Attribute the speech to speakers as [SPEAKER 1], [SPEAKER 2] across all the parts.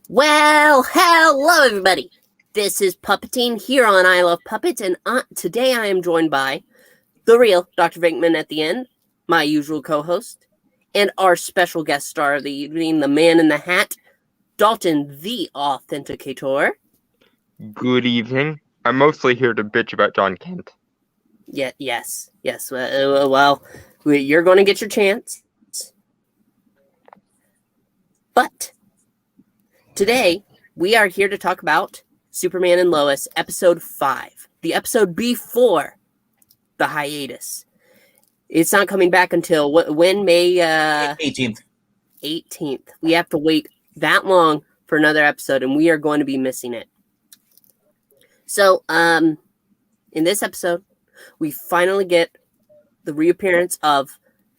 [SPEAKER 1] Well, hello everybody. This is Puppetine here on I Love Puppets, and today I am joined by the real Dr. Vinkman at the end, my usual co-host, and our special guest star of the evening, the man in the hat, Dalton the Authenticator.
[SPEAKER 2] Good evening. I'm mostly here to bitch about John Kent.
[SPEAKER 1] Yes. Well, you're going to get your chance. But today, we are here to talk about Superman and Lois, episode 5, the episode before the hiatus. It's not coming back until when? May
[SPEAKER 3] 18th.
[SPEAKER 1] 18th. We have to wait that long for another episode, and we are going to be missing it. So, in this episode, we finally get the reappearance of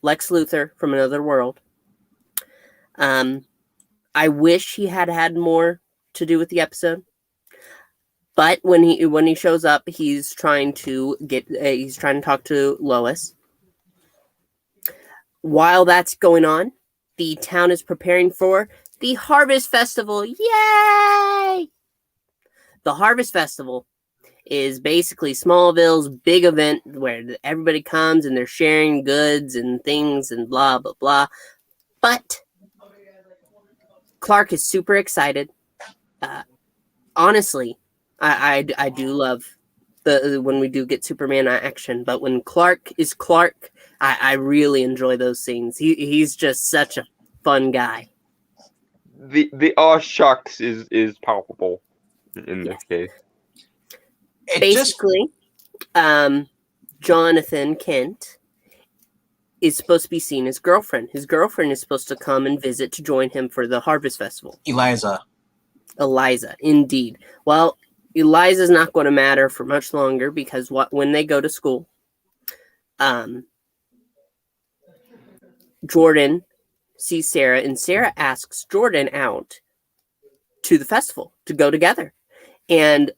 [SPEAKER 1] Lex Luthor from another world. I wish he had had more to do with the episode, but when he shows up, he's trying to talk to Lois. While that's going on, the town is preparing for the Harvest Festival. Yay! The Harvest Festival is basically Smallville's big event where everybody comes and they're sharing goods and things and blah blah blah. But Clark is super excited. Honestly, I do love when we do get Superman action, but when Clark is Clark, I really enjoy those scenes. He's just such a fun guy.
[SPEAKER 2] The aw shucks is palpable in this case.
[SPEAKER 1] Basically, Jonathan Kent is supposed to be seen as girlfriend. His girlfriend is supposed to come and visit to join him for the Harvest Festival.
[SPEAKER 3] Eliza, indeed.
[SPEAKER 1] Well, Eliza's not going to matter for much longer because when they go to school, Jordan sees Sarah, and Sarah asks Jordan out to the festival to go together. And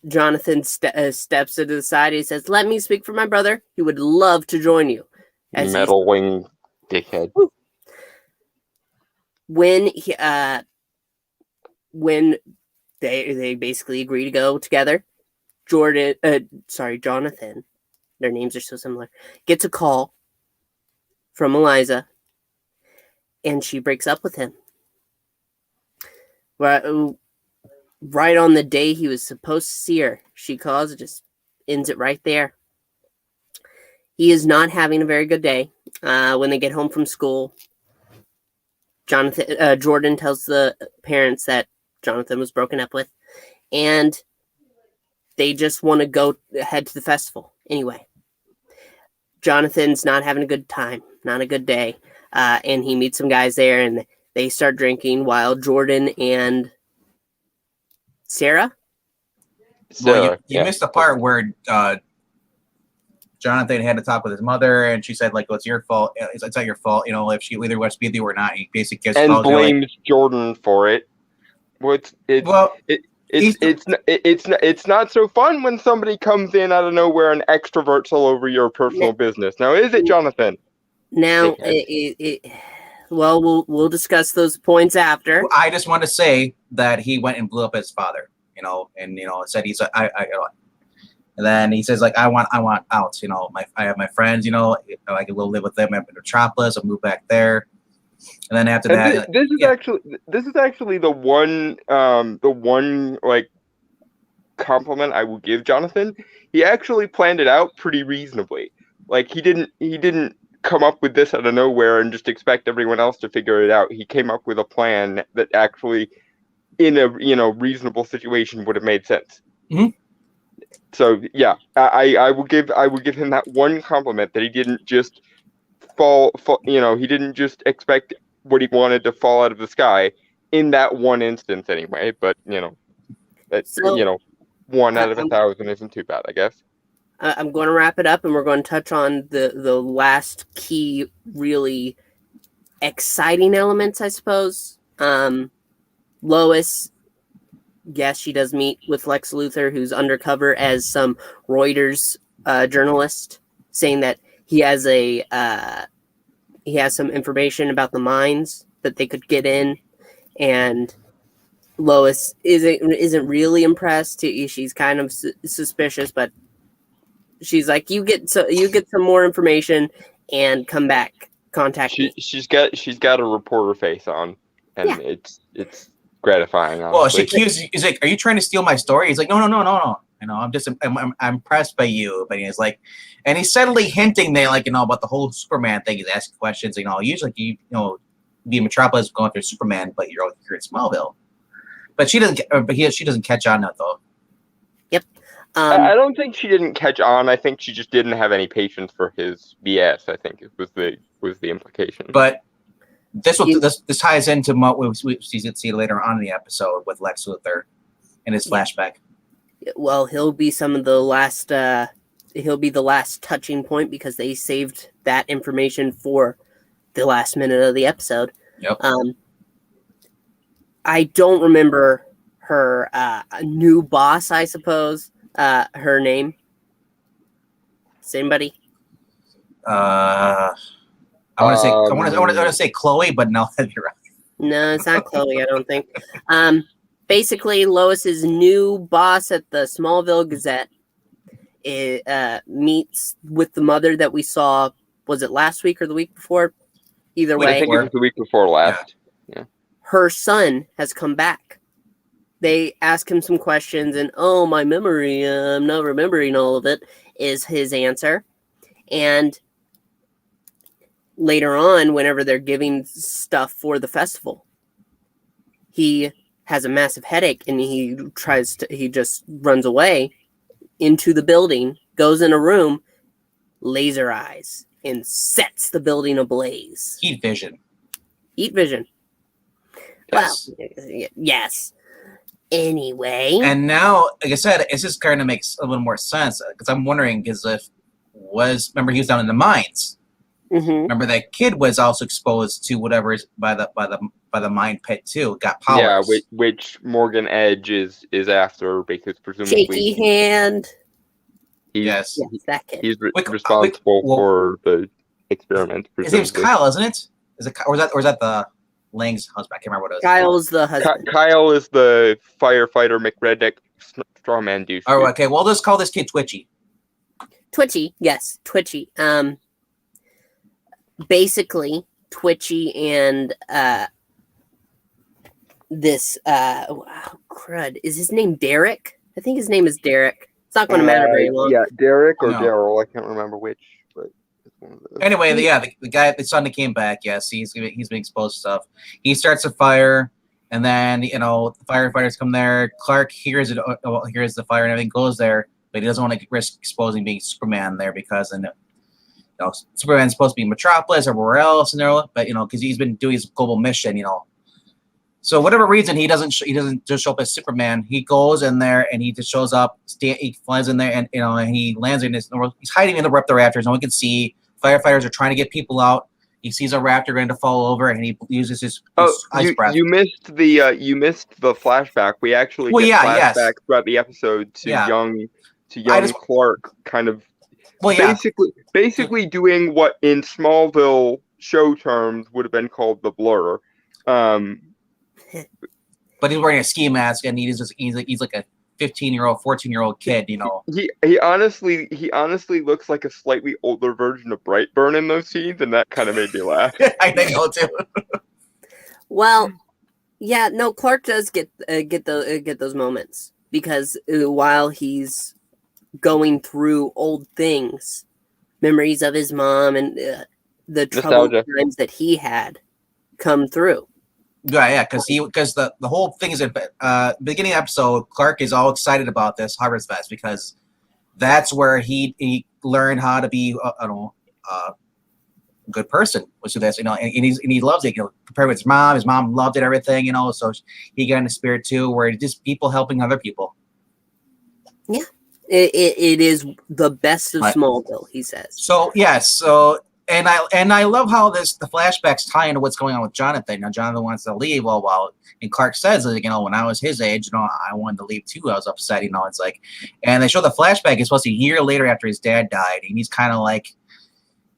[SPEAKER 1] Jonathan steps to the side. He says, "Let me speak for my brother. He would love to join you."
[SPEAKER 2] Meddling dickhead.
[SPEAKER 1] When they basically agree to go together, Jonathan, their names are so similar, gets a call from Eliza, and she breaks up with him. Right on the day he was supposed to see her, she calls, just ends it right there. He is not having a very good day. When they get home from school, Jordan tells the parents that Jonathan was broken up with, and they just want to head to the festival anyway. Jonathan's not having a good time, not a good day, and he meets some guys there, and they start drinking while Jordan and Sarah.
[SPEAKER 3] Well, you missed the part where Jonathan had to talk with his mother, and she said, like, "Well, it's your fault. It's not your fault. You know, if she either wants to be with you or not." He basically
[SPEAKER 2] and blames Jordan for it. It's not so fun when somebody comes in out of nowhere and extroverts all over your personal business. Now, is it, Jonathan?
[SPEAKER 1] Now, we'll discuss those points after.
[SPEAKER 3] I just want to say that he went and blew up his father. And said and then he says, like, I want out. I have my friends. I can go live with them in Metropolis. I'll move back there. And then after that,
[SPEAKER 2] this is actually the one like compliment I will give Jonathan. He actually planned it out pretty reasonably. Like he didn't come up with this out of nowhere and just expect everyone else to figure it out. He came up with a plan that actually, in a reasonable situation, would have made sense.
[SPEAKER 3] Mm-hmm.
[SPEAKER 2] So yeah, I will give him that one compliment, that he didn't just he didn't just expect what he wanted to fall out of the sky in that one instance anyway. But that's 1 out of 1,000 isn't too bad, I guess.
[SPEAKER 1] I'm going to wrap it up, and we're going to touch on the last key, really exciting elements, I suppose. Lois, yes, she does meet with Lex Luthor, who's undercover as some Reuters journalist, saying that he has some information about the mines that they could get in, and Lois isn't really impressed. She's kind of suspicious, but she's like, you get some more information and come back, contact me.
[SPEAKER 2] She's got a reporter face on, and it's gratifying. Honestly.
[SPEAKER 3] Well, she accuses. He's like, "Are you trying to steal my story?" He's like, "No. I'm impressed by you." But he's like, and he's subtly hinting that, like, about the whole Superman thing. He's asking questions. Usually, be in Metropolis going through Superman, but you're here in Smallville. But she doesn't. She doesn't catch on that though.
[SPEAKER 1] Yep.
[SPEAKER 2] I don't think she didn't catch on. I think she just didn't have any patience for his BS. I think it was the implication.
[SPEAKER 3] But this ties into what we see later on in the episode with Lex Luthor and his flashback.
[SPEAKER 1] Well, he'll be the last touching point because they saved that information for the last minute of the episode.
[SPEAKER 3] Yep.
[SPEAKER 1] I don't remember her new boss, I suppose. Her name. Anybody?
[SPEAKER 3] I want to say Chloe, but no, you're right.
[SPEAKER 1] No, it's not Chloe, I don't think. Basically, Lois's new boss at the Smallville Gazette meets with the mother that we saw. Was it last week or the week before? Either way.
[SPEAKER 2] I think it was the week before last. Yeah.
[SPEAKER 1] Her son has come back. They ask him some questions, and my memory, I'm not remembering all of it, is his answer. And later on, whenever they're giving stuff for the festival, he has a massive headache and he just runs away into the building, goes in a room, laser eyes, and sets the building ablaze.
[SPEAKER 3] Heat vision.
[SPEAKER 1] Yes. Well, yes. Anyway.
[SPEAKER 3] And now, like I said, it just kind of makes a little more sense because I'm wondering remember he was down in the mines.
[SPEAKER 1] Mm-hmm.
[SPEAKER 3] Remember that kid was also exposed to whatever is by the mine pit too. Got powers.
[SPEAKER 2] Yeah, which Morgan Edge is after because presumably
[SPEAKER 1] shaky hand.
[SPEAKER 3] Yes,
[SPEAKER 1] that kid.
[SPEAKER 2] He's responsible for the experiment.
[SPEAKER 3] His name's Kyle, isn't it? Is it or is that the Lang's husband? I can't remember what it is.
[SPEAKER 1] Kyle's the husband.
[SPEAKER 2] Kyle is the firefighter McReddick strawman douche.
[SPEAKER 3] Oh, okay. Well, let's call this kid Twitchy.
[SPEAKER 1] Twitchy, yes, Twitchy. Basically, Twitchy and this crud. Is his name Derek? I think his name is Derek. It's not going to matter very long.
[SPEAKER 2] Yeah, Derek or Daryl. I can't remember which. But it's one of those. Anyway,
[SPEAKER 3] the guy, the son that came back. Yes, he's been exposed to stuff. He starts a fire, and then the firefighters come there. Clark hears the fire and everything, goes there, but he doesn't want to risk exposing being Superman there because Superman's supposed to be in Metropolis or wherever else, but because he's been doing his global mission, So whatever reason he doesn't just show up as Superman. He goes in there and he just shows up. He flies in there and and he lands in this. He's hiding in the rafters. No one can see. Firefighters are trying to get people out. He sees a raptor going to fall over and he uses his ice breath.
[SPEAKER 2] You missed the flashback. We actually get flashbacks throughout the episode to young Clark, kind of basically doing what in Smallville show terms would have been called the blur.
[SPEAKER 3] But he's wearing a ski mask and he's like a 15-year-old, 14-year-old kid,
[SPEAKER 2] He honestly looks like a slightly older version of Brightburn in those scenes, and that kind of made me laugh.
[SPEAKER 3] I think so too.
[SPEAKER 1] Well, yeah, no, Clark does get those moments because while he's going through old things, memories of his mom and the troubled times that he had come through.
[SPEAKER 3] Yeah, because the whole thing is at beginning of the episode, Clark is all excited about this Harvest Fest because that's where he learned how to be a good person. Which is and he loves it. Compared with his mom loved it, everything. So he got in the spirit too, where it's just people helping other people.
[SPEAKER 1] Yeah, it is the best of Smallville, he says.
[SPEAKER 3] So yes, And I love how the flashbacks tie into what's going on with Jonathan. Now Jonathan wants to leave, and Clark says, when I was his age, I wanted to leave too. I was upset, it's like, and they show the flashback. It's supposed to be a year later after his dad died, and he's kind of like,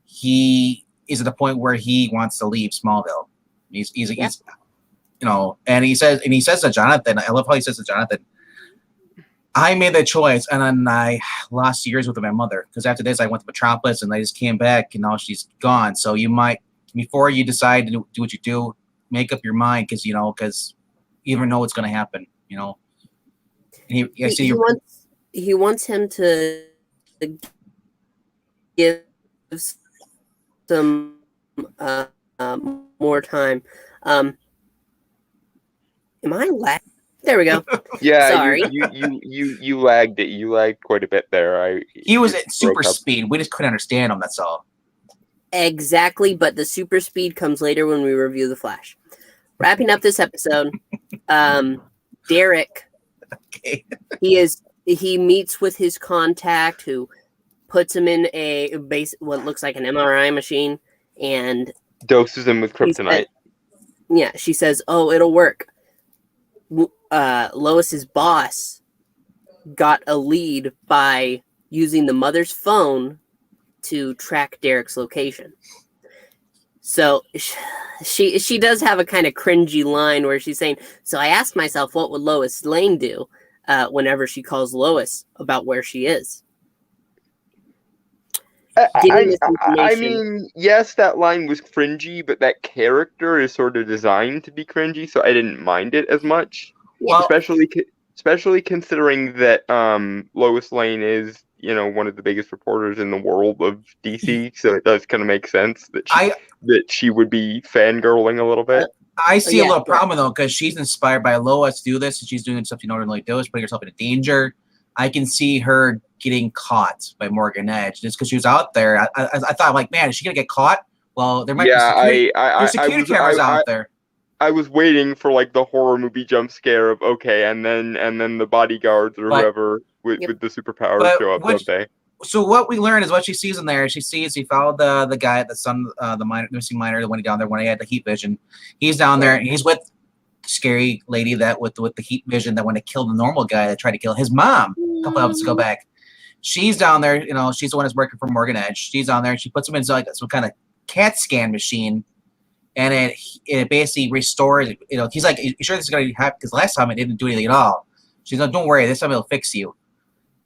[SPEAKER 3] he is at the point where he wants to leave Smallville. He's and he says to Jonathan, I love how he says to Jonathan, I made that choice, and then I lost years with my mother, because after this I went to Metropolis and I just came back and now she's gone. So you might, before you decide to do what you do, make up your mind, because you never know what's going to happen. And
[SPEAKER 1] he wants him to give some more time. Am I lagging? There we go.
[SPEAKER 2] Yeah,
[SPEAKER 1] sorry.
[SPEAKER 2] You lagged it. You lagged quite a bit there.
[SPEAKER 3] He was at super speed. We just couldn't understand him. That's all.
[SPEAKER 1] Exactly, but the super speed comes later when we review The Flash. Wrapping up this episode, Derek.
[SPEAKER 3] Okay.
[SPEAKER 1] He meets with his contact, who puts him in what looks like an MRI machine, and
[SPEAKER 2] doses him with kryptonite.
[SPEAKER 1] She says, "Oh, it'll work." Lois's boss got a lead by using the mother's phone to track Derek's location. So she does have a kind of cringy line where she's saying, "So I asked myself, what would Lois Lane do whenever she calls Lois about where she is?"
[SPEAKER 2] I mean, yes, that line was cringy, but that character is sort of designed to be cringy, so I didn't mind it as much. Well, especially considering that Lois Lane is, one of the biggest reporters in the world of DC, so it does kind of make sense that she would be fangirling a little bit.
[SPEAKER 3] I see a little problem though, because she's inspired by Lois to do this, and she's doing something she normally does, putting herself in danger. I can see her getting caught by Morgan Edge just because she was out there. I thought, like, man, is she gonna get caught? Well, there might be security cameras out there.
[SPEAKER 2] I was waiting for like the horror movie jump scare of okay, and then the bodyguards or whoever with the superpowers show up, don't they?
[SPEAKER 3] So what we learn is what she sees in there. She followed the guy at the son, the missing miner, the one down there when he had the heat vision. He's down there and he's with scary lady that with the heat vision that when it killed the normal guy that tried to kill his mom a couple episodes go back. She's down there, she's the one that's working for Morgan Edge. She's down there and she puts him in like some kind of CAT scan machine, and it basically restores. He's like, "You sure this is gonna happen?" Because last time it didn't do anything at all. She's like, "Don't worry, this time it'll fix you."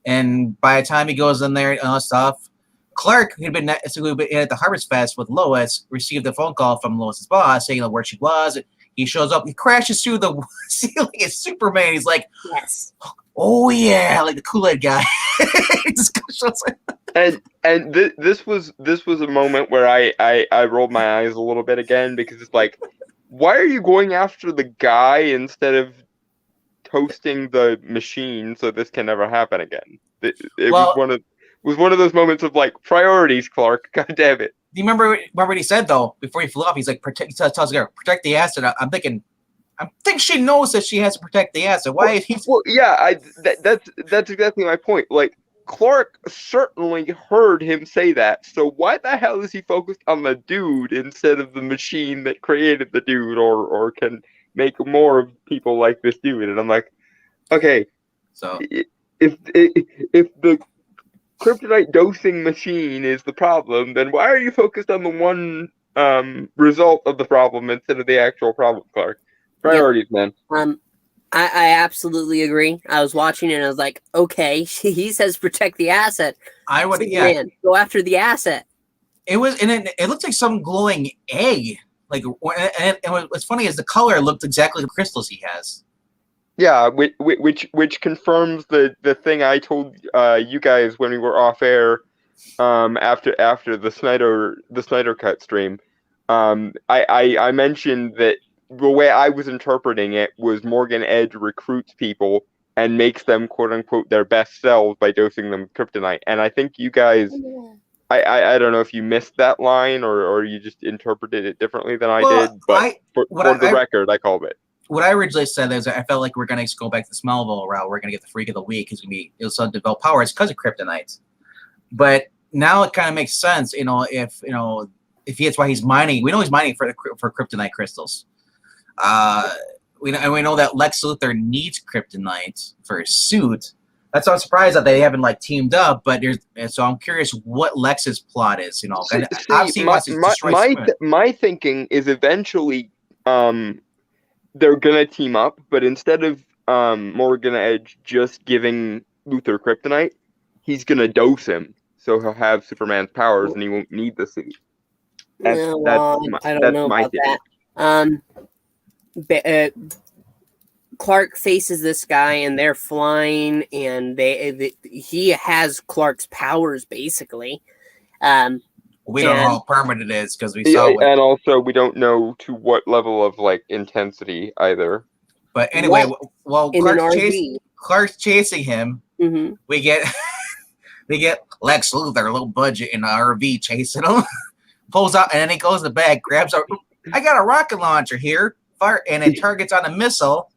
[SPEAKER 3] And by the time he goes in there and all that stuff, Clark, who'd been at the Harvest Fest with Lois, received a phone call from Lois's boss saying where she was. He shows up, he crashes through the ceiling as Superman. He's like,
[SPEAKER 1] "Yes,
[SPEAKER 3] oh yeah," like the Kool-Aid guy.
[SPEAKER 2] and this was a moment where I rolled my eyes a little bit again, because it's like, why are you going after the guy instead of toasting the machine so this can never happen again? It was one of those moments of like, priorities, Clark. God damn it.
[SPEAKER 3] Do you remember what he said though before he flew off? He's like, tells her, protect the asset. I'm thinking she knows that she has to protect the asset. Why is he?
[SPEAKER 2] Well, yeah, that's exactly my point. Like, Clark certainly heard him say that. So why the hell is he focused on the dude instead of the machine that created the dude, or can make more of people like this dude? And I'm like, okay,
[SPEAKER 3] so
[SPEAKER 2] if the kryptonite dosing machine is the problem, then why are you focused on the one result of the problem instead of the actual problem, Clark? Priorities, man.
[SPEAKER 1] I absolutely agree. I was watching it and I was like, okay, he says protect the asset.
[SPEAKER 3] I would,
[SPEAKER 1] man, go after the asset.
[SPEAKER 3] It was, and it looked like some glowing egg. Like, and what's funny is the color looked exactly like the crystals he has.
[SPEAKER 2] Yeah, which confirms the thing I told you guys when we were off air, after the Snyder Cut stream. I mentioned that the way I was interpreting it was Morgan Edge recruits people and makes them quote unquote their best selves by dosing them with kryptonite. And I think you guys, I don't know if you missed that line or you just interpreted it differently than I did, but for the record, I called it.
[SPEAKER 3] What I originally said is I felt like we're going to go back to the Smallville route. We're going to get the Freak of the Week. It'll start to develop powers because of kryptonite. But now it kind of makes sense, if that's why he's mining. We know he's mining for kryptonite crystals. We know that Lex Luthor needs kryptonite for his suit. That's not surprised that they haven't teamed up. But so I'm curious what Lex's plot is. My
[SPEAKER 2] thinking is eventually, they're gonna team up, but instead of Morgan Edge just giving Luther kryptonite, he's gonna dose him, so he'll have Superman's powers and he won't need the suit.
[SPEAKER 1] No, well, I don't know
[SPEAKER 2] my
[SPEAKER 1] about that. Clark faces this guy, and they're flying, and he has Clark's powers basically.
[SPEAKER 3] We don't know how permanent it is because we saw.
[SPEAKER 2] And also, we don't know to what level of like intensity either.
[SPEAKER 3] But anyway, well, Clark's chasing him.
[SPEAKER 1] Mm-hmm.
[SPEAKER 3] We get Lex Luthor, low budget in an RV chasing him. Pulls out, and then he goes to the bag, grabs a. I got a rocket launcher here, fire, and it targets on a missile.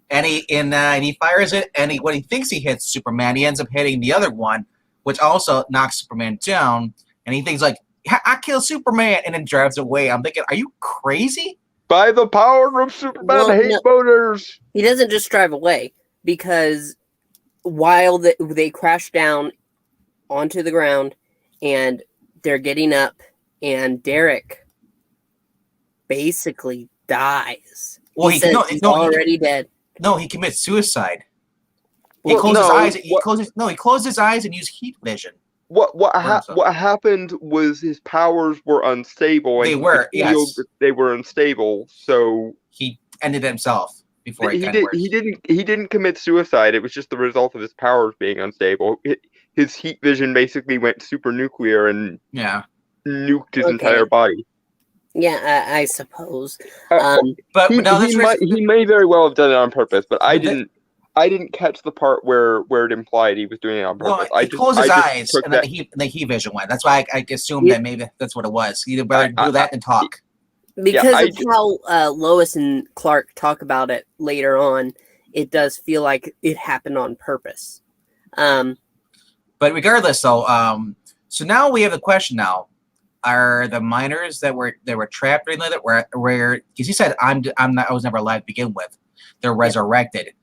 [SPEAKER 3] And he fires it, and when he thinks he hits Superman, he ends up hitting the other one, which also knocks Superman down. And he thinks like, I killed Superman, and then drives away. I'm thinking, are you crazy?
[SPEAKER 2] By the power of Superman, motors.
[SPEAKER 1] He doesn't just drive away, because while they crash down onto the ground, and they're getting up, and Derek basically dies.
[SPEAKER 3] Well,
[SPEAKER 1] he's already dead.
[SPEAKER 3] No, he commits suicide. He closed his eyes. He closed his eyes and used heat vision.
[SPEAKER 2] What happened was his powers were unstable.
[SPEAKER 3] They were, yes.
[SPEAKER 2] They were unstable, so
[SPEAKER 3] he ended himself before
[SPEAKER 2] he didn't commit suicide. It was just the result of his powers being unstable. His heat vision basically went super nuclear and nuked his entire body.
[SPEAKER 1] Yeah, I suppose.
[SPEAKER 3] But
[SPEAKER 2] he may very well have done it on purpose, but I didn't catch the part where it implied he was doing it on purpose.
[SPEAKER 3] Well, he closed his eyes, and then the heat vision went. That's why I assumed that maybe that's what it was. He'd better do that than talk.
[SPEAKER 1] Because of how Lois and Clark talk about it later on, it does feel like it happened on purpose.
[SPEAKER 3] But regardless, though, so now we have the question now. Are the miners that were trapped during that where because he said I was never alive to begin with, they're resurrected.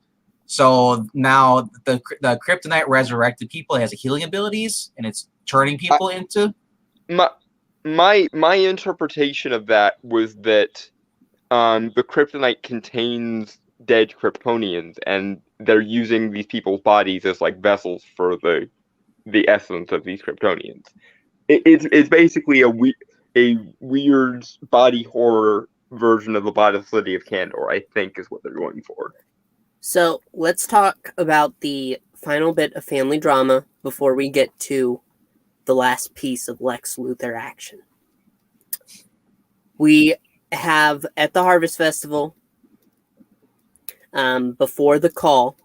[SPEAKER 3] So now the kryptonite resurrected people has healing abilities and it's turning people into.
[SPEAKER 2] My interpretation of that was that the kryptonite contains dead Kryptonians and they're using these people's bodies as like vessels for the essence of these Kryptonians. It's basically a weird body horror version of the Body City of Kandor, I think, is what they're going for.
[SPEAKER 1] So let's talk about the final bit of family drama before we get to the last piece of Lex Luthor action. We have at the Harvest Festival, before the call,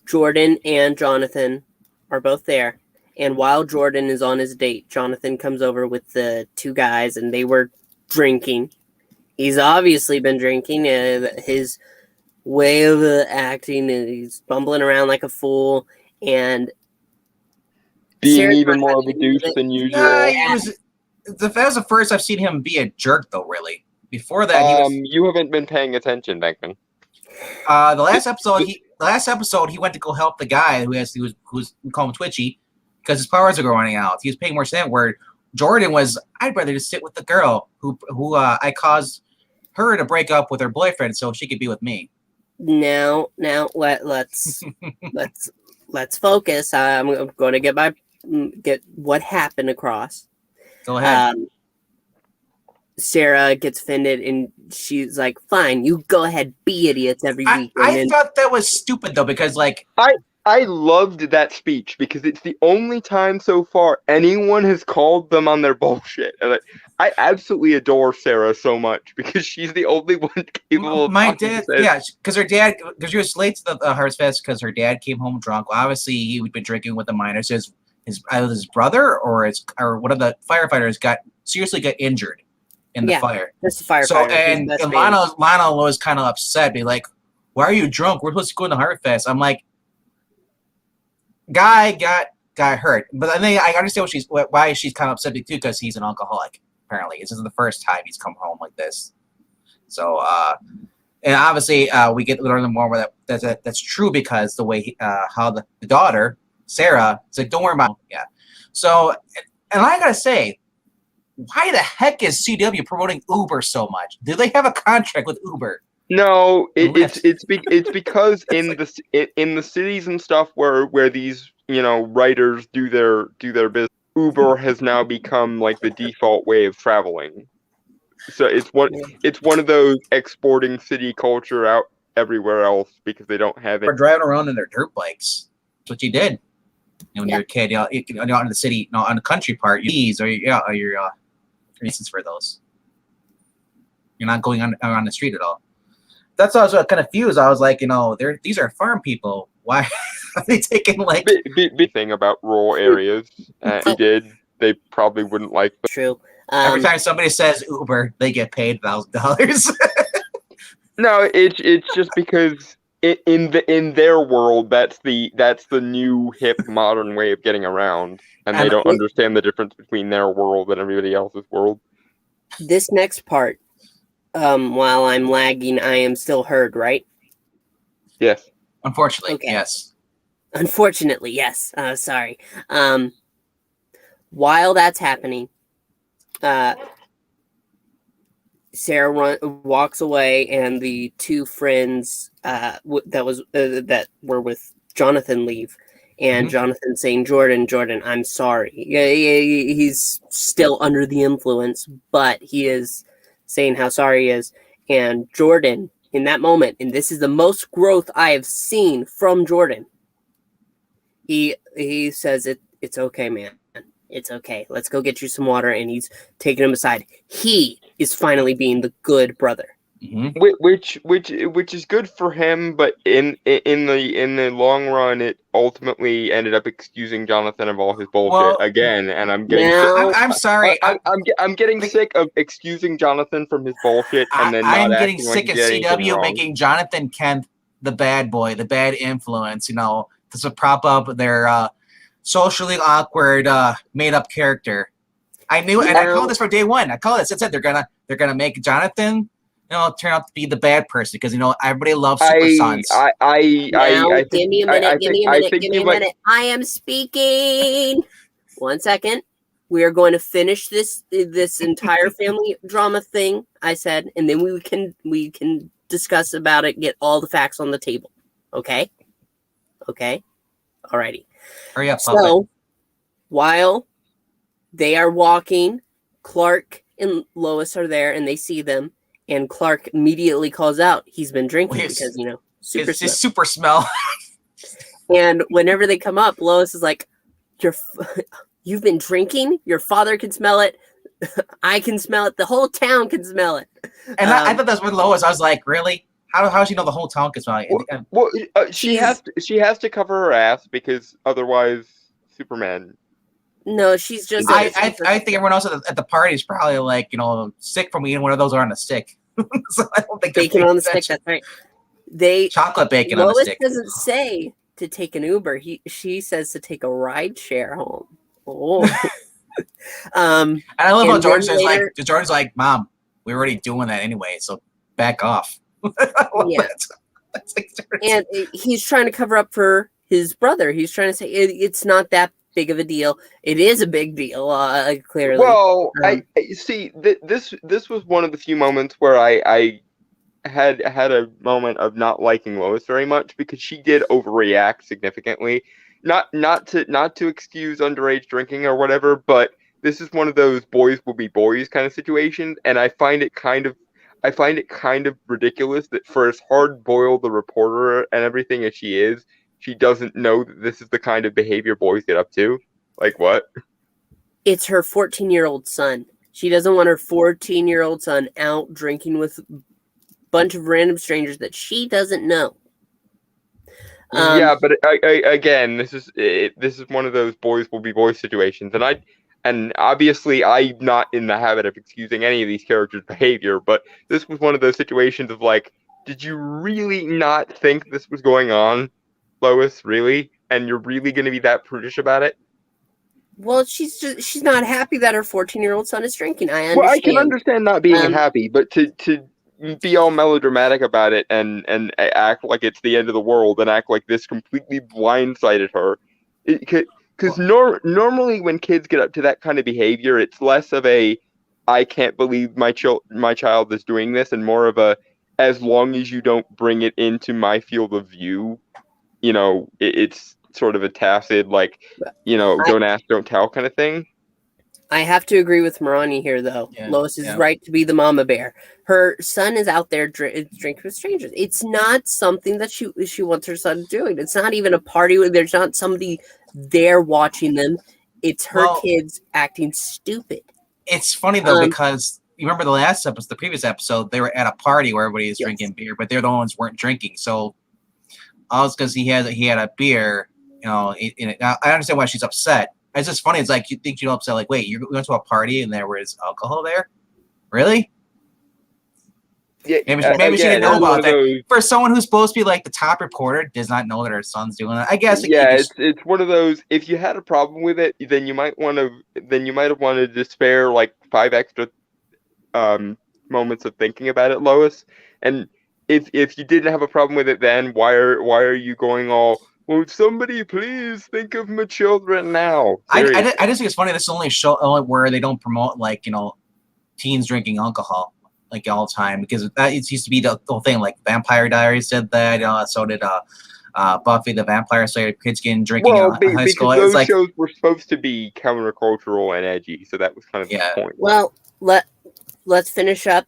[SPEAKER 1] Jordan and Jonathan are both there. And while Jordan is on his date, Jonathan comes over with the two guys, and they were drinking. He's obviously been drinking. His way of acting, he's bumbling around like a fool, and
[SPEAKER 2] being even more of a douche than usual.
[SPEAKER 3] That was the first I've seen him be a jerk, though. Really, before that,
[SPEAKER 2] you haven't been paying attention, Beckman.
[SPEAKER 3] The last episode, he went to go help the guy who's we call him Twitchy. Because his powers are going out. He was paying more attention. Where Jordan was, I'd rather just sit with the girl who I caused her to break up with her boyfriend so she could be with me.
[SPEAKER 1] Now let's focus. I'm going to get what happened across.
[SPEAKER 3] Go ahead.
[SPEAKER 1] Sarah gets offended and she's like, "Fine, you go ahead, be idiots every week."
[SPEAKER 3] I thought that was stupid though, because like
[SPEAKER 2] I loved that speech because it's the only time so far anyone has called them on their bullshit. And I absolutely adore Sarah so much because she's the only one capable of.
[SPEAKER 3] My dad, because she was late to the Harvest Fest because her dad came home drunk. Well, obviously, he'd been drinking with the miners. His brother or one of the firefighters got injured in the fire.
[SPEAKER 1] Just the firefighter.
[SPEAKER 3] So and Lana was kind of upset, be like, "Why are you drunk? We're supposed to go to the Harvest Fest." I'm like. Guy got hurt, but I mean, I understand why she's kind of upset too, because he's an alcoholic. Apparently, this isn't the first time he's come home like this. So, and obviously, we get to learn more where that's true because the way how the daughter Sarah is like, "Don't worry about it." Yeah. So, and I gotta say, why the heck is CW promoting Uber so much? Do they have a contract with Uber?
[SPEAKER 2] No,
[SPEAKER 3] And lifts.
[SPEAKER 2] it's because in
[SPEAKER 3] like-
[SPEAKER 2] in the cities and stuff where these writers do their business, Uber has now become like the default way of traveling. So it's one of those exporting city culture out everywhere else because they don't have it.
[SPEAKER 3] We're driving around in their dirt bikes. That's what you did. When you're a kid, you're out in the city, on the country part, or your reasons for those. You're not going on the street at all. That's why I was kind of confused. I was like, these are farm people. Why are they taking like
[SPEAKER 2] Big thing about rural areas? They probably wouldn't like them.
[SPEAKER 1] True.
[SPEAKER 3] Every time somebody says Uber, they get paid $1,000.
[SPEAKER 2] No, it's just because in their world that's the new hip modern way of getting around, and they don't understand the difference between their world and everybody else's world.
[SPEAKER 1] This next part, while I'm lagging, I am still heard, right?
[SPEAKER 2] Yes.
[SPEAKER 3] Unfortunately,
[SPEAKER 1] Okay.
[SPEAKER 3] yes.
[SPEAKER 1] Unfortunately, yes. Sorry. While that's happening, Sarah walks away, and the two friends that were with Jonathan leave, and Jonathan saying, "Jordan, I'm sorry." Yeah, he's still under the influence, but he is saying how sorry he is. And Jordan, in that moment, and this is the most growth I have seen from Jordan. He says it's okay, man. It's okay. Let's go get you some water. And he's taking him aside. He is finally being the good brother.
[SPEAKER 3] Mm-hmm.
[SPEAKER 2] Which is good for him, but in the long run, it ultimately ended up excusing Jonathan of all his bullshit again. And I'm getting
[SPEAKER 3] I'm sorry.
[SPEAKER 2] I'm getting sick of excusing Jonathan from his bullshit, and then
[SPEAKER 3] I'm
[SPEAKER 2] not
[SPEAKER 3] getting
[SPEAKER 2] acting
[SPEAKER 3] sick
[SPEAKER 2] like
[SPEAKER 3] of
[SPEAKER 2] he did anything
[SPEAKER 3] CW
[SPEAKER 2] wrong.
[SPEAKER 3] making Jonathan Kent the bad boy, the bad influence. To prop up their socially awkward, made up character. I knew, and I called this for day one. I called this. It said they're gonna make Jonathan, turn out to be the bad person because everybody loves Super Sons.
[SPEAKER 1] Give me a minute. I am speaking. 1 second. We are going to finish this entire family drama thing. I said, and then we can discuss about it. Get all the facts on the table. Okay. Alrighty.
[SPEAKER 3] Hurry up,
[SPEAKER 1] Puppet. So while they are walking, Clark and Lois are there, and they see them. And Clark immediately calls out, he's been drinking because, super smell. And whenever they come up, Lois is like, you've been drinking? Your father can smell it. I can smell it. The whole town can smell it.
[SPEAKER 3] And I thought that's with Lois. I was like, really? How does she know the whole town can smell it?
[SPEAKER 2] Well, she has to cover her ass because otherwise Superman.
[SPEAKER 1] No, she's just.
[SPEAKER 3] I think everyone else at the party is probably like sick from eating one of those on a stick. So I don't think
[SPEAKER 1] bacon on the stick. That's right.
[SPEAKER 3] Chocolate bacon
[SPEAKER 1] Lois
[SPEAKER 3] on the stick.
[SPEAKER 1] Lois doesn't say to take an Uber. She says to take a ride share home. Oh.
[SPEAKER 3] And I love how Jordan's like, Mom, we're already doing that anyway, so back off.
[SPEAKER 1] Yeah. And he's trying to cover up for his brother. He's trying to say it's not that big of a deal. It is a big deal, clearly.
[SPEAKER 2] Well, I see. This was one of the few moments where I had a moment of not liking Lois very much because she did overreact significantly. Not to excuse underage drinking or whatever, but this is one of those boys will be boys kind of situations, and I find it kind of ridiculous that for as hard-boiled the reporter and everything as she is, she doesn't know that this is the kind of behavior boys get up to. Like what?
[SPEAKER 1] It's her 14-year-old son. She doesn't want her 14-year-old son out drinking with a bunch of random strangers that she doesn't know.
[SPEAKER 2] Yeah, but again, this is one of those boys will be boys situations, and obviously I'm not in the habit of excusing any of these characters' behavior, but this was one of those situations of like, did you really not think this was going on, Lois? Really? And you're really going to be that prudish about it?
[SPEAKER 1] Well, she's not happy that her 14-year-old son is drinking. I understand.
[SPEAKER 2] Well, I can understand not being happy, but to be all melodramatic about it and act like it's the end of the world and act like this completely blindsided her. Because normally when kids get up to that kind of behavior, it's less of a I can't believe my child is doing this, and more of a as long as you don't bring it into my field of view, it's sort of a tacit, like, don't ask, don't tell kind of thing.
[SPEAKER 1] I have to agree with Marani here, though.
[SPEAKER 3] Yeah,
[SPEAKER 1] Lois is right to be the mama bear. Her son is out there drinking with strangers. It's not something that she wants her son doing. It's not even a party where there's not somebody there watching them. It's her kids acting stupid.
[SPEAKER 3] It's funny, though, because you remember the previous episode, they were at a party where everybody was drinking beer, but they're the ones who weren't drinking. So all because he had a beer, I understand why she's upset. It's just funny. It's like you think upset. Like, wait, you went to a party and there was alcohol there? Really?
[SPEAKER 2] Yeah,
[SPEAKER 3] maybe she didn't know about that. For someone who's supposed to be like the top reporter, does not know that her son's doing it. I guess.
[SPEAKER 2] Yeah, it's one of those. If you had a problem with it, then you might have wanted to spare like 5 extra moments of thinking about it, Lois. And if you didn't have a problem with it, then why are you going all? Will somebody please think of my children now?
[SPEAKER 3] I just think it's funny. This is only show where they don't promote teens drinking alcohol all the time, because it used to be the whole thing. Like Vampire Diaries did that. So did Buffy the Vampire Slayer. Kids getting drinking in high school.
[SPEAKER 2] Because those shows were supposed to be countercultural and edgy, so that was kind of the point.
[SPEAKER 1] Well, let's finish up.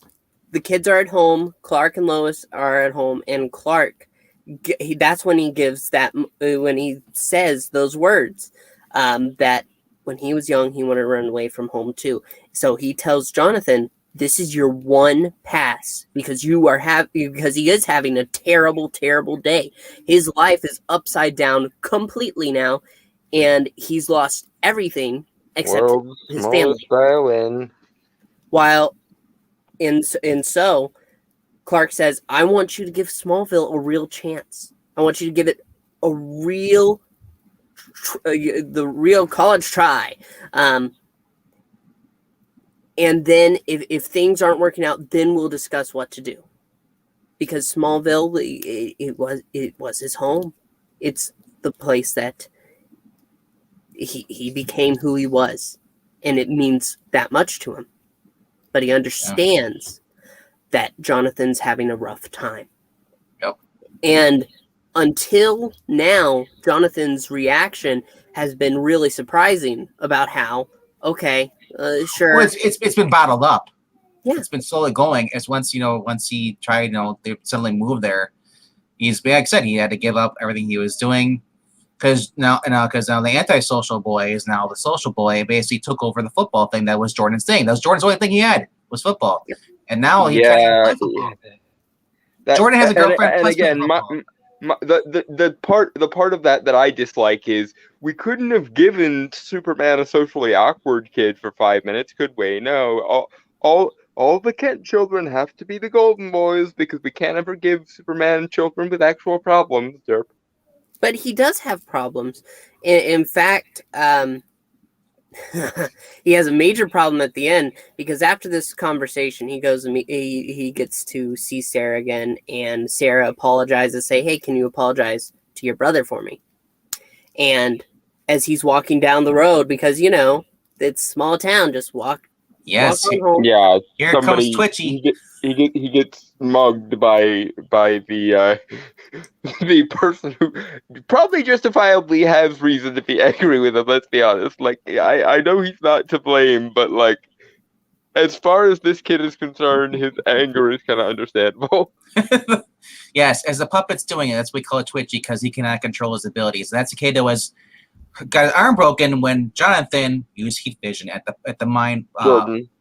[SPEAKER 1] The kids are at home. Clark and Lois are at home, and Clark. That's when he gives when he says those words, that when he was young, he wanted to run away from home too. So he tells Jonathan, this is your one pass, because because he is having a terrible, terrible day. His life is upside down completely now, and he's lost everything except his family. So Clark says, I want you to give Smallville a real chance. I want you to give it a real, the real college try. And then if things aren't working out, then we'll discuss what to do. Because Smallville, it was his home. It's the place that he became who he was. And it means that much to him. But he understands that Jonathan's having a rough time.
[SPEAKER 3] Yep.
[SPEAKER 1] And until now, Jonathan's reaction has been really surprising about how, sure.
[SPEAKER 3] Well, it's been bottled up.
[SPEAKER 1] Yeah.
[SPEAKER 3] It's been slowly going. As once he tried, they suddenly moved there. Like I said, he had to give up everything he was doing. Because now the antisocial boy is now the social boy. Basically took over the football thing that was Jordan's thing. That was Jordan's only thing he had was football. Yep. And now he can't play football. Jordan has a girlfriend.
[SPEAKER 2] And again, the part of that I dislike is we couldn't have given Superman a socially awkward kid for 5 minutes, could we? No, all the Kent children have to be the Golden Boys, because we can't ever give Superman children with actual problems. Derp.
[SPEAKER 1] But he does have problems. In fact, he has a major problem at the end, because after this conversation, he goes and he gets to see Sarah again, and Sarah apologizes, say, "Hey, can you apologize to your brother for me?" And as he's walking down the road, because it's small town, just walk.
[SPEAKER 3] Yes.
[SPEAKER 1] Walk on home.
[SPEAKER 2] Yeah.
[SPEAKER 3] Here comes Twitchy.
[SPEAKER 2] He gets mugged by the the person who probably justifiably has reason to be angry with him. Let's be honest. Like, I know he's not to blame, but like, as far as this kid is concerned, his anger is kind of understandable.
[SPEAKER 3] Yes, as the puppet's doing it, that's what we call it Twitchy, because he cannot control his abilities. That's the kid that got his arm broken when Jonathan used heat vision at the mine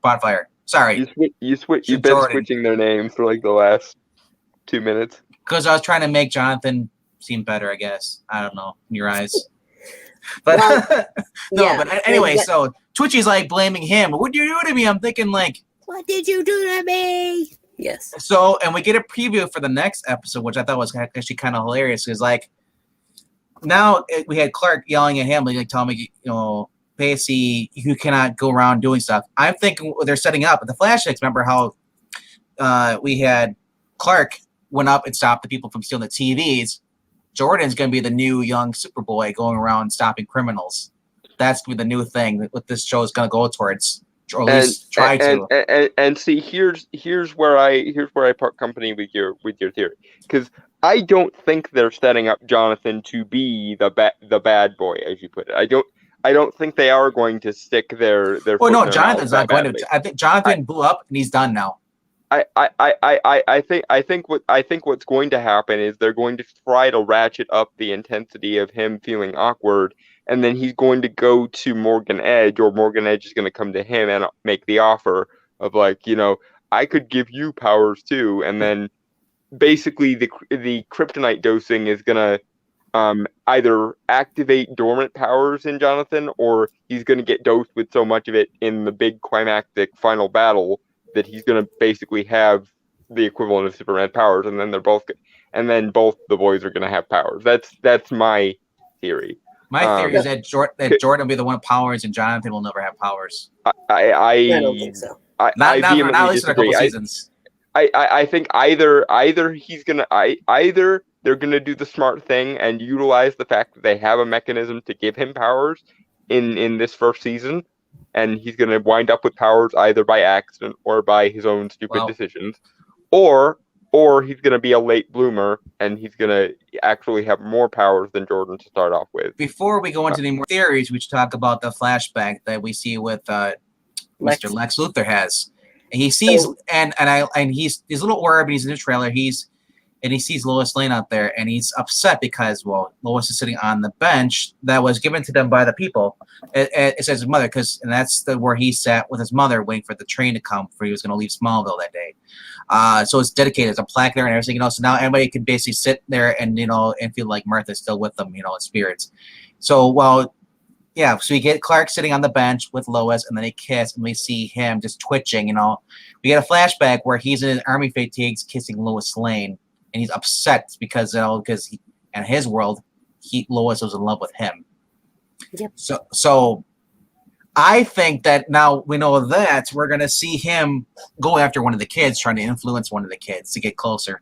[SPEAKER 3] bonfire. Sorry.
[SPEAKER 2] You've been switching their names for like the last 2 minutes.
[SPEAKER 3] Because I was trying to make Jonathan seem better, I guess. I don't know, in your eyes. But but anyway, so Twitchy's like blaming him. What did you do to me? I'm thinking like,
[SPEAKER 1] what did you do to me? Yes.
[SPEAKER 3] So, and we get a preview for the next episode, which I thought was actually kind of hilarious. Because like, now we had Clark yelling at him, like telling me, basically, you cannot go around doing stuff. I'm thinking they're setting up the flashbacks. Remember how we had Clark went up and stopped the people from stealing the TVs. Jordan's going to be the new young Superboy going around stopping criminals. That's going to be the new thing that what this show is going to go towards. or at least try to.
[SPEAKER 2] And see, here's where I part company with your theory, because I don't think they're setting up Jonathan to be the bad boy, as you put it. I don't think they are going to stick their
[SPEAKER 3] Well,
[SPEAKER 2] foot
[SPEAKER 3] no,
[SPEAKER 2] in their mouth
[SPEAKER 3] Jonathan's
[SPEAKER 2] that
[SPEAKER 3] not going
[SPEAKER 2] badly.
[SPEAKER 3] to. I think Jonathan blew up and he's done now.
[SPEAKER 2] I think what's going to happen is they're going to try to ratchet up the intensity of him feeling awkward, and then he's going to go to Morgan Edge, or Morgan Edge is going to come to him and make the offer of, like, I could give you powers too, and then basically the kryptonite dosing is going to either activate dormant powers in Jonathan, or he's going to get dosed with so much of it in the big climactic final battle that he's going to basically have the equivalent of Superman powers, and then both the boys are going to have powers. That's my theory.
[SPEAKER 3] My theory is that Jordan will be the one with powers and Jonathan will never have powers.
[SPEAKER 1] I don't think so.
[SPEAKER 2] I vehemently disagree. I think either he's gonna either they're gonna do the smart thing and utilize the fact that they have a mechanism to give him powers in this first season, and he's gonna wind up with powers either by accident or by his own stupid decisions, or he's gonna be a late bloomer and he's gonna actually have more powers than Jordan to start off with.
[SPEAKER 3] Before we go into any more theories, we should talk about the flashback that we see with Mr. Lex Luthor has. And he sees and he's his little orb, and he's in the trailer. He sees Lois Lane out there, and he's upset because, well, Lois is sitting on the bench that was given to them by the people. It says his mother, and that's where he sat with his mother waiting for the train to come, for he was going to leave Smallville that day. So it's dedicated. There's a plaque there and everything, So now everybody can basically sit there and and feel like Martha's still with them, in spirits. So so we get Clark sitting on the bench with Lois, and then they kiss, and we see him just twitching. We get a flashback where he's in his army fatigues kissing Lois Lane, and he's upset because in his world, Lois was in love with him.
[SPEAKER 1] Yep.
[SPEAKER 3] So I think that now we know that we're gonna see him go after one of the kids, trying to influence one of the kids to get closer,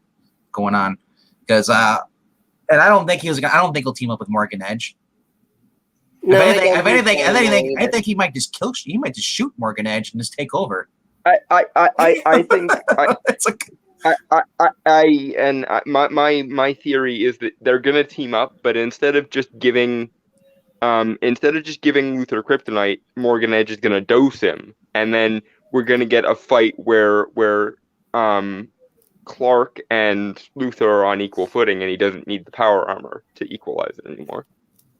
[SPEAKER 3] going on, because and I don't think he'll team up with Morgan Edge.
[SPEAKER 1] No,
[SPEAKER 3] if anything, I think he might just shoot Morgan Edge and just take over.
[SPEAKER 2] I think
[SPEAKER 3] It's like
[SPEAKER 2] my theory is that they're gonna team up, but instead of just giving Luthor kryptonite, Morgan Edge is gonna dose him, and then we're gonna get a fight where Clark and Luthor are on equal footing, and he doesn't need the power armor to equalize it anymore.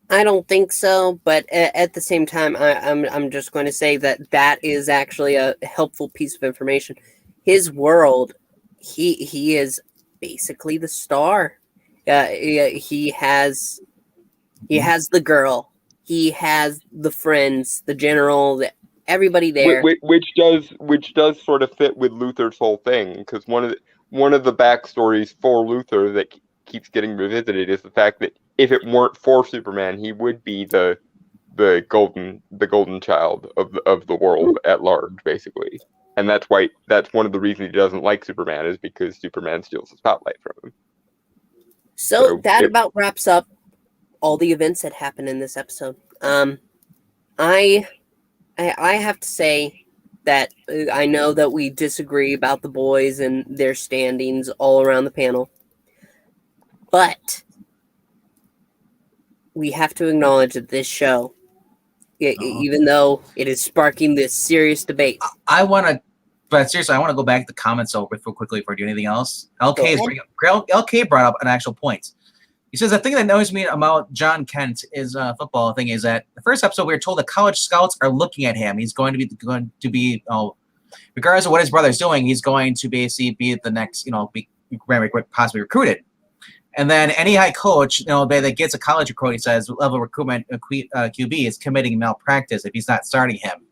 [SPEAKER 1] I don't think so, but at the same time, I'm just going to say that is actually a helpful piece of information. His world, he is basically the star. He has the girl, he has the friends, the general, everybody there,
[SPEAKER 2] which does sort of fit with Luthor's whole thing, because one of the backstories for Luthor that keeps getting revisited is the fact that if it weren't for Superman, he would be the golden child of the world at large, basically. And that's one of the reasons he doesn't like Superman, is because Superman steals the spotlight from him.
[SPEAKER 1] So that about wraps up all the events that happened in this episode. I have to say that I know that we disagree about the boys and their standings all around the panel, but we have to acknowledge that this show, even though it is sparking this serious debate.
[SPEAKER 3] I want to go back to the comments real quickly before I do anything else. LK brought up an actual point. He says, the thing that annoys me about John Kent is football thing is that the first episode we were told the college scouts are looking at him. He's going to be regardless of what his brother's doing, he's going to basically be the next, be possibly recruited. And then any high coach, that gets a college recruit, he says, level recruitment QB is committing malpractice if he's not starting him.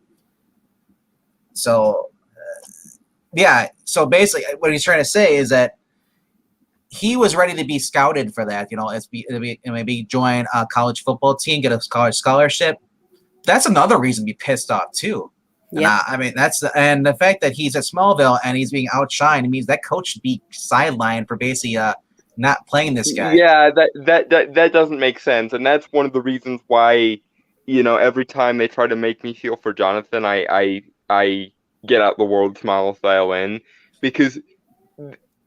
[SPEAKER 3] So, So basically, what he's trying to say is that he was ready to be scouted for that, maybe join a college football team, get a college scholarship. That's another reason to be pissed off too. Yeah, and the fact that he's at Smallville and he's being outshined means that coach should be sidelined for basically not playing this guy.
[SPEAKER 2] Yeah, that doesn't make sense, and that's one of the reasons why, every time they try to make me feel for Jonathan, I I get out the world smile style in, because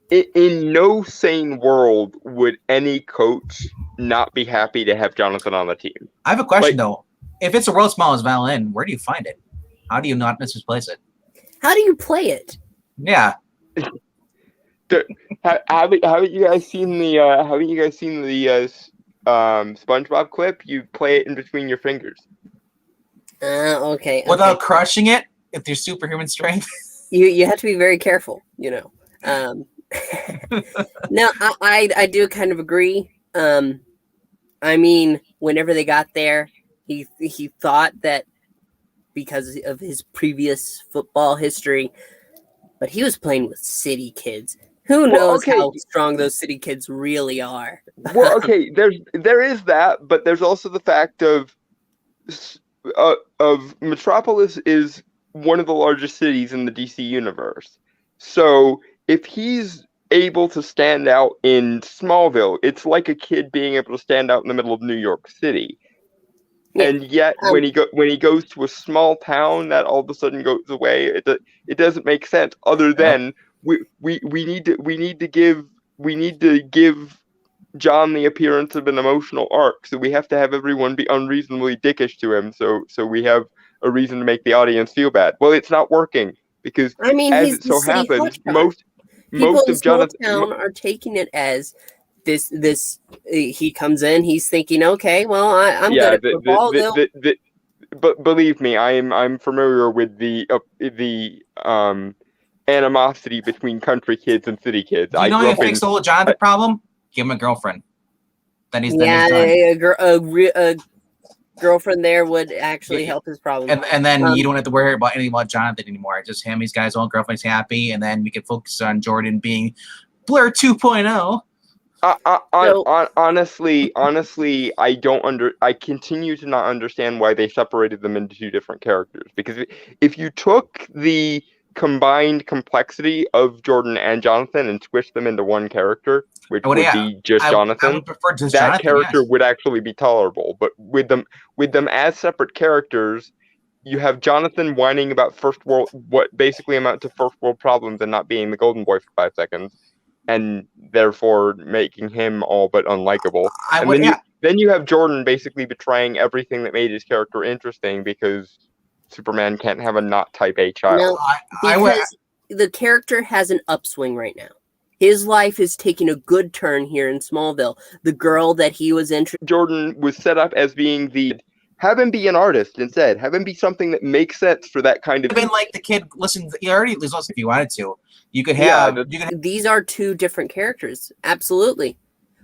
[SPEAKER 2] in no sane world would any coach not be happy to have Jonathan on the team.
[SPEAKER 3] I have a question though. If it's the world's smallest violin, where do you find it? How do you not misplace it?
[SPEAKER 1] How do you play it?
[SPEAKER 3] Yeah.
[SPEAKER 2] Haven't you guys seen the SpongeBob clip? You play it in between your fingers.
[SPEAKER 1] Okay.
[SPEAKER 3] Without crushing it, if you're superhuman strength.
[SPEAKER 1] You have to be very careful, No, I do kind of agree. I mean, whenever they got there, he thought that because of his previous football history, but he was playing with city kids. Who knows how strong those city kids really are?
[SPEAKER 2] Well, okay, there is that, but there's also the fact of Metropolis is one of the largest cities in the DC universe. So if he's able to stand out in Smallville, it's like a kid being able to stand out in the middle of New York City. Yeah. And yet, when he goes to a small town, that all of a sudden goes away. It doesn't make sense. Other than we need to give John the appearance of an emotional arc. So we have to have everyone be unreasonably dickish to him. So we have a reason to make the audience feel bad. Well, it's not working because as it so happens, most of Jonathan
[SPEAKER 1] town are taking it as this. He comes in, he's thinking, okay, well, I'm good at football.
[SPEAKER 2] But believe me, I'm familiar with the animosity between country kids and city kids.
[SPEAKER 3] You know how you fix the whole Jonathan problem? Give him a girlfriend. Then he's done.
[SPEAKER 1] A girlfriend there would actually help his problem.
[SPEAKER 3] And then you don't have to worry about anything about Jonathan anymore. Just him, his guy's own girlfriend's happy, and then we can focus on Jordan being Blair 2.0.
[SPEAKER 2] Honestly, I continue to not understand why they separated them into two different characters. Because if you took the combined complexity of Jordan and Jonathan and squished them into one character, which would be just Jonathan,
[SPEAKER 3] I would prefer just
[SPEAKER 2] that
[SPEAKER 3] Jonathan,
[SPEAKER 2] character would actually be tolerable. But with them as separate characters, you have Jonathan whining about what basically amount to first world problems and not being the golden boy for 5 seconds, and therefore making him all but unlikable. Then you have Jordan basically betraying everything that made his character interesting because Superman can't have a not type A child.
[SPEAKER 1] No, because the character has an upswing right now. His life is taking a good turn here in Smallville. The girl that he was
[SPEAKER 2] Jordan was set up as being have him be an artist instead. Have him be something that makes sense for that kind of.
[SPEAKER 3] Even like the kid, listen, you already listen if you wanted to. You could have.
[SPEAKER 1] These are two different characters. Absolutely.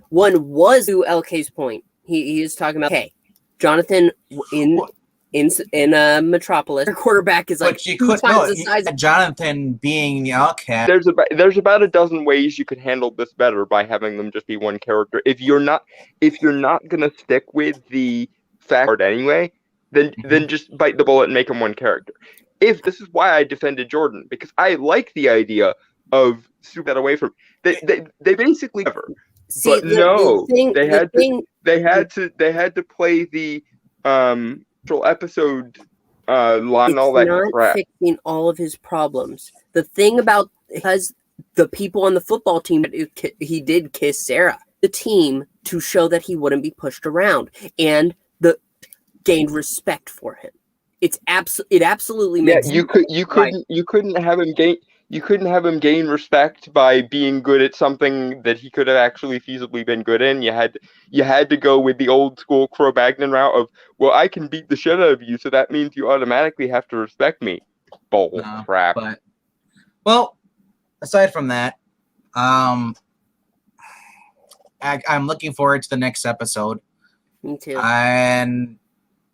[SPEAKER 1] One was to LK's point. He is talking about Jonathan in Metropolis. Her quarterback is like the size of
[SPEAKER 3] Jonathan being okay.
[SPEAKER 2] There's about a dozen ways you could handle this better by having them just be one character. If you're not gonna stick with the fact anyway, then just bite the bullet and make him one character. If this is why I defended Jordan, because I like the idea of stripping that away from they basically never.
[SPEAKER 1] See,
[SPEAKER 2] but they had to play the episode line and all that crap.
[SPEAKER 1] Fixing all of his problems. The thing about because the people on the football team, he did kiss Sarah, the team, to show that he wouldn't be pushed around, and gained respect for him. It absolutely makes
[SPEAKER 2] you couldn't have him gain respect by being good at something that he could have actually feasibly been good in. You had to go with the old school Cro-Magnon route of, well, I can beat the shit out of you, so that means you automatically have to respect me. Crap.
[SPEAKER 3] But, well, aside from that, I'm looking forward to the next episode.
[SPEAKER 1] Me too.
[SPEAKER 3] And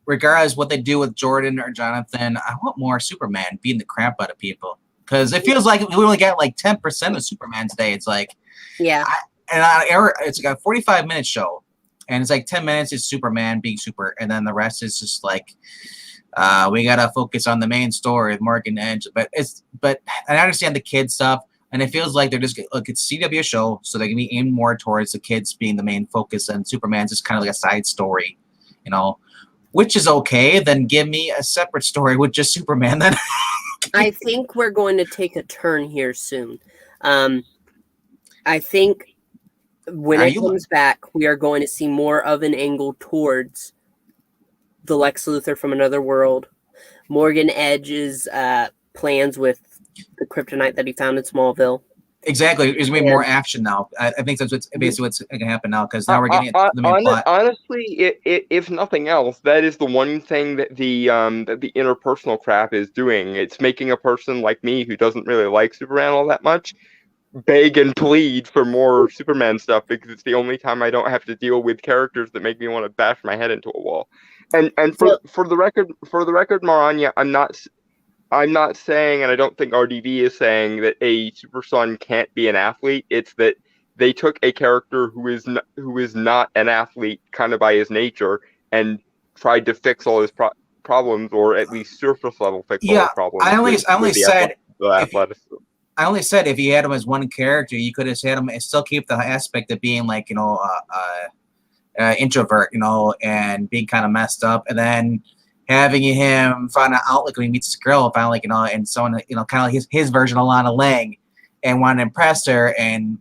[SPEAKER 3] regardless what they do with Jordan or Jonathan, I want more Superman beating the crap out of people. Because it feels like we only got like 10% of Superman today. It's like, it's like a 45-minute show, and it's like 10 minutes is Superman being super, and then the rest is just like, we gotta focus on the main story with Mark and Edge. But I understand the kid stuff, and it feels like they're just it's CW show, so they can be aimed more towards the kids being the main focus, and Superman's just kind of like a side story, which is okay. Then give me a separate story with just Superman then.
[SPEAKER 1] I think we're going to take a turn here soon. I think when it comes back, we are going to see more of an angle towards the Lex Luthor from another world, Morgan Edge's plans with the kryptonite that he found in Smallville.
[SPEAKER 3] Exactly, there's gonna be more action now. I think that's basically what's gonna happen now, because now we're getting the main plot.
[SPEAKER 2] Honestly, if nothing else, that is the one thing that the interpersonal crap is doing. It's making a person like me, who doesn't really like Superman all that much, beg and plead for more Superman stuff, because it's the only time I don't have to deal with characters that make me want to bash my head into a wall. And for the record, Maranya, I'm not saying, and I don't think RDB is saying, that a Super Son can't be an athlete. It's that they took a character who is not an athlete, kind of by his nature, and tried to fix all his problems, or at least surface level fix all his problems.
[SPEAKER 3] I only said if you had him as one character, you could have had him and still keep the aspect of being like, introvert, and being kind of messed up, and then having him find an outlet when he meets this girl, finally, and someone, kind of his version of Lana Lang, and want to impress her, and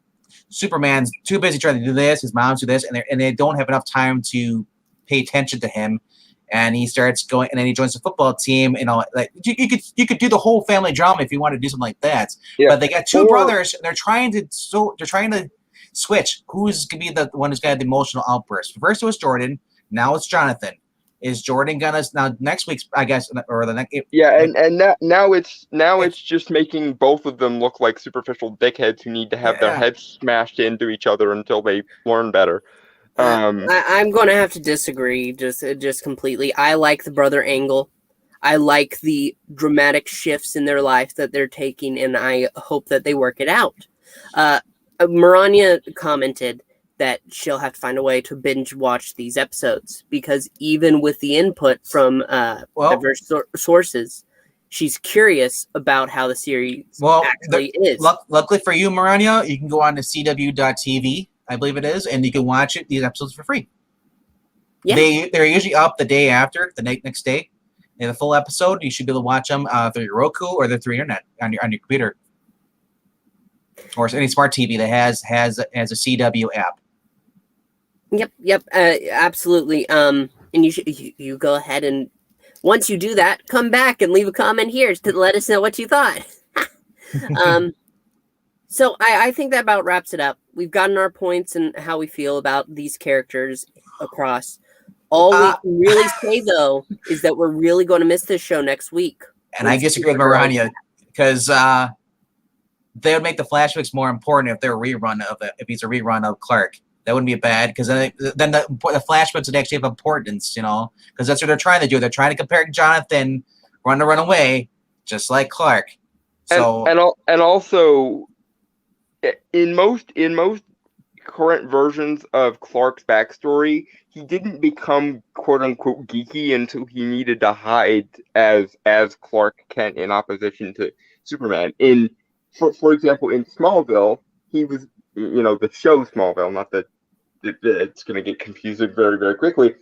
[SPEAKER 3] Superman's too busy trying to do this, his mom's do this, and they don't have enough time to pay attention to him, and he starts going, and then he joins the football team, like you could do the whole family drama if you want to do something like that, but they got two brothers, and they're trying to switch who's gonna be the one who's got the emotional outburst. First it was Jordan, now it's Jonathan. Is Jordan gonna now next week's, I guess, or the next?
[SPEAKER 2] Yeah, and now it's just making both of them look like superficial dickheads who need to have their heads smashed into each other until they learn better.
[SPEAKER 1] I'm going to have to disagree just completely. I like the brother angle. I like the dramatic shifts in their life that they're taking, and I hope that they work it out. Maranya commented that she'll have to find a way to binge watch these episodes, because even with the input from diverse sources, she's curious about how the series actually is.
[SPEAKER 3] Luckily for you, Maranya, you can go on to cw.tv, I believe it is, and you can watch these episodes for free. Yeah. They're usually up the day after, the next day. They have a full episode. You should be able to watch them through your Roku or through your internet on your computer, or any smart TV that has a CW app.
[SPEAKER 1] Yep, absolutely. And you go ahead, and once you do that, come back and leave a comment here to let us know what you thought. So I think that about wraps it up. We've gotten our points and how we feel about these characters across. All we can really say, though, is that we're really going to miss this show next week. And
[SPEAKER 3] I disagree with Maranya, because they would make the flashbacks more important if they're if he's a rerun of Clark. That wouldn't be bad, because then the flashbacks would actually have importance, because that's what they're trying to do. They're trying to compare Jonathan run away, just like Clark. So
[SPEAKER 2] and also in most current versions of Clark's backstory, he didn't become quote unquote geeky until he needed to hide as Clark Kent in opposition to Superman. For example, in Smallville, he was, the show Smallville, not that it's going to get confused very, very quickly.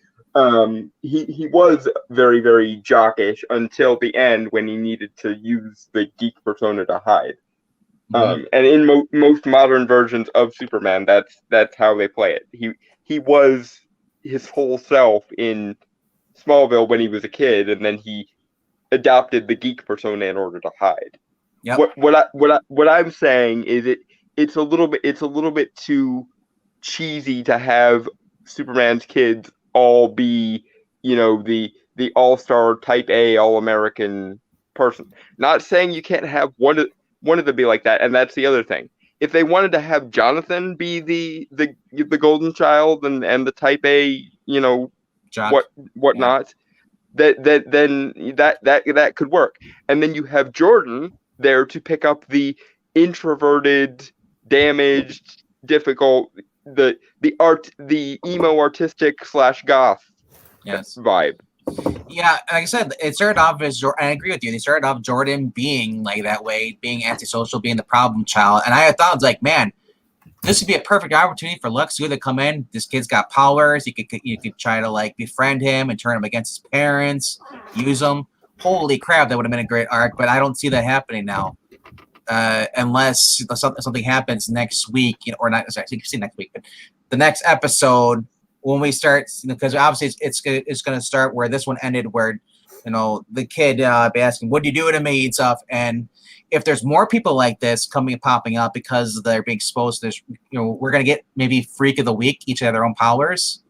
[SPEAKER 2] He was very, very jockish until the end, when he needed to use the geek persona to hide. Mm-hmm. And in most modern versions of Superman, that's how they play it. He was his whole self in Smallville when he was a kid, and then he adopted the geek persona in order to hide. Yep. What I'm saying is it's a little bit too cheesy to have Superman's kids all be, the all-star type A all-American person. Not saying you can't have one of them be like that, and that's the other thing. If they wanted to have Jonathan be the golden child and the type A, whatnot, then that could work. And then you have Jordan there to pick up the introverted, damaged, difficult, the emo artistic / goth vibe.
[SPEAKER 3] Yeah, like I said, it started off as I agree with you. They started off Jordan being like that way, being antisocial, being the problem child, and I thought, it was like, man, this would be a perfect opportunity for Lex Luthor to come in. This kid's got powers. You could try to like befriend him and turn him against his parents, use him. holy crap, that would have been a great arc. But I don't see that happening now, unless something happens next week, or not. Sorry, I see next week, but the next episode when we start, because obviously it's going to start where this one ended, where the kid be asking, "What do you do to me?" and stuff. And if there's more people like this popping up because they're being exposed to this, we're going to get maybe Freak of the Week, each have their own powers.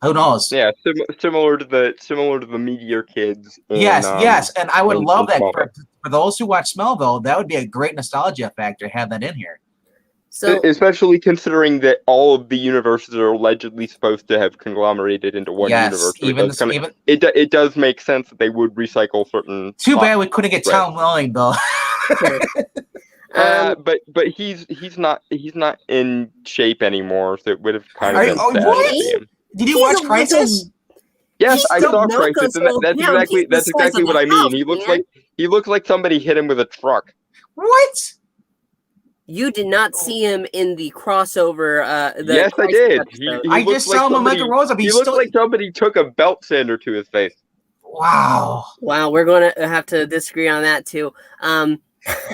[SPEAKER 3] Who knows?
[SPEAKER 2] Yeah, similar to the Meteor Kids.
[SPEAKER 3] Yes, and I would love that
[SPEAKER 2] Smallville.
[SPEAKER 3] for those who watch Smallville. That would be a great nostalgia factor to have that in here.
[SPEAKER 1] So
[SPEAKER 2] especially considering that all of the universes are allegedly supposed to have conglomerated into one universe. So it does make sense that they would recycle certain.
[SPEAKER 3] Too bad we couldn't get Tom Welling though.
[SPEAKER 2] But he's not in shape anymore, so it would have kind of been sad to see him.
[SPEAKER 3] Did you watch Crisis?
[SPEAKER 2] Yes, I saw Crisis, and that's exactly what I mean. He looks like somebody hit him with a truck.
[SPEAKER 3] What?
[SPEAKER 1] You did not see him in the crossover.
[SPEAKER 2] Yes, I did.
[SPEAKER 3] I just saw him on Michael Rosa.
[SPEAKER 2] He looked like somebody took a belt sander to his face.
[SPEAKER 3] Wow.
[SPEAKER 1] We're going to have to disagree on that too.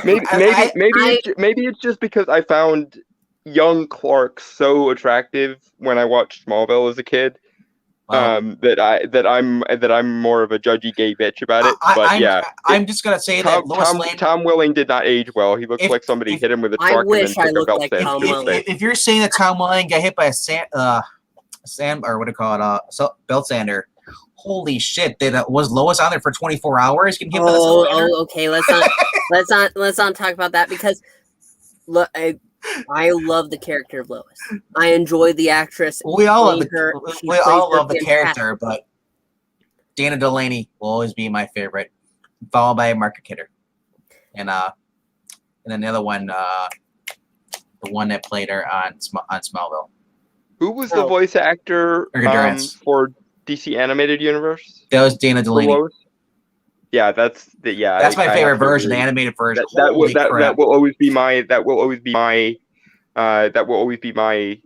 [SPEAKER 2] Maybe it's just because I found young Clark so attractive when I watched Smallville as a kid. That I'm more of a judgy gay bitch about it.
[SPEAKER 3] I'm just gonna say that Lois Lane.
[SPEAKER 2] Tom Welling did not age well. He looks like somebody hit him with a truck.
[SPEAKER 1] I wish I looked like
[SPEAKER 2] Tom
[SPEAKER 1] Welling.
[SPEAKER 3] If you're saying that Tom Welling got hit by a belt sander, holy shit! Was Lois on there for 24 hours? Can
[SPEAKER 1] okay. Let's not talk about that, because look, I love the character of Lois. I enjoy the actress.
[SPEAKER 3] We all love the character, but Dana Delaney will always be my favorite, followed by Margaret Kidder, and then the other one, the one that played her on Smallville.
[SPEAKER 2] Who was the voice actor for DC Animated Universe?
[SPEAKER 3] That was Dana Delaney.
[SPEAKER 2] Yeah, that's
[SPEAKER 3] my favorite version, the animated version.
[SPEAKER 2] That will always be my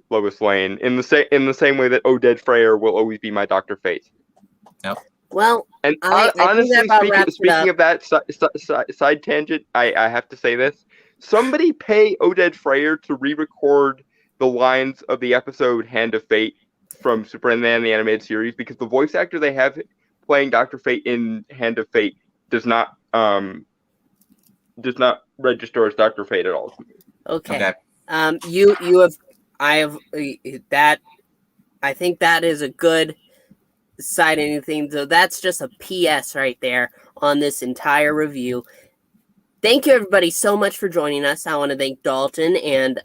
[SPEAKER 2] Lois Lane, in the same way that Oded Freyer will always be my Dr. Fate.
[SPEAKER 3] Yep.
[SPEAKER 1] Well,
[SPEAKER 2] and honestly, speaking of that side tangent, I have to say this: somebody pay Oded Freyer to re-record the lines of the episode "Hand of Fate" from Superman the Animated Series, because the voice actor they have playing Dr. Fate in Hand of Fate does not register as Dr. Fate at all.
[SPEAKER 1] Okay. I think that is a good side anything. So that's just a PS right there on this entire review. Thank you everybody so much for joining us. I want to thank Dalton and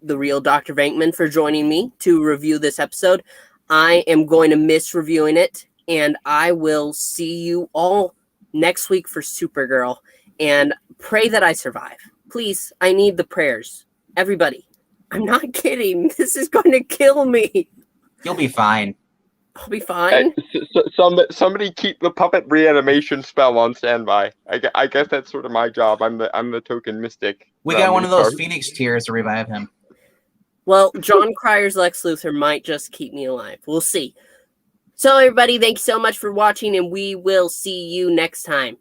[SPEAKER 1] the real Dr. Venkman for joining me to review this episode. I am going to miss reviewing it, and I will see you all next week for Supergirl, and pray that I survive. Please, I need the prayers. Everybody. I'm not kidding. This is going to kill me.
[SPEAKER 3] You'll be fine.
[SPEAKER 1] I'll be fine.
[SPEAKER 2] Somebody keep the puppet reanimation spell on standby. I guess that's sort of my job. I'm the token mystic.
[SPEAKER 3] We got one of those Phoenix tears to revive him.
[SPEAKER 1] Well, John Cryer's Lex Luthor might just keep me alive. We'll see. So, everybody, thank you so much for watching, and we will see you next time.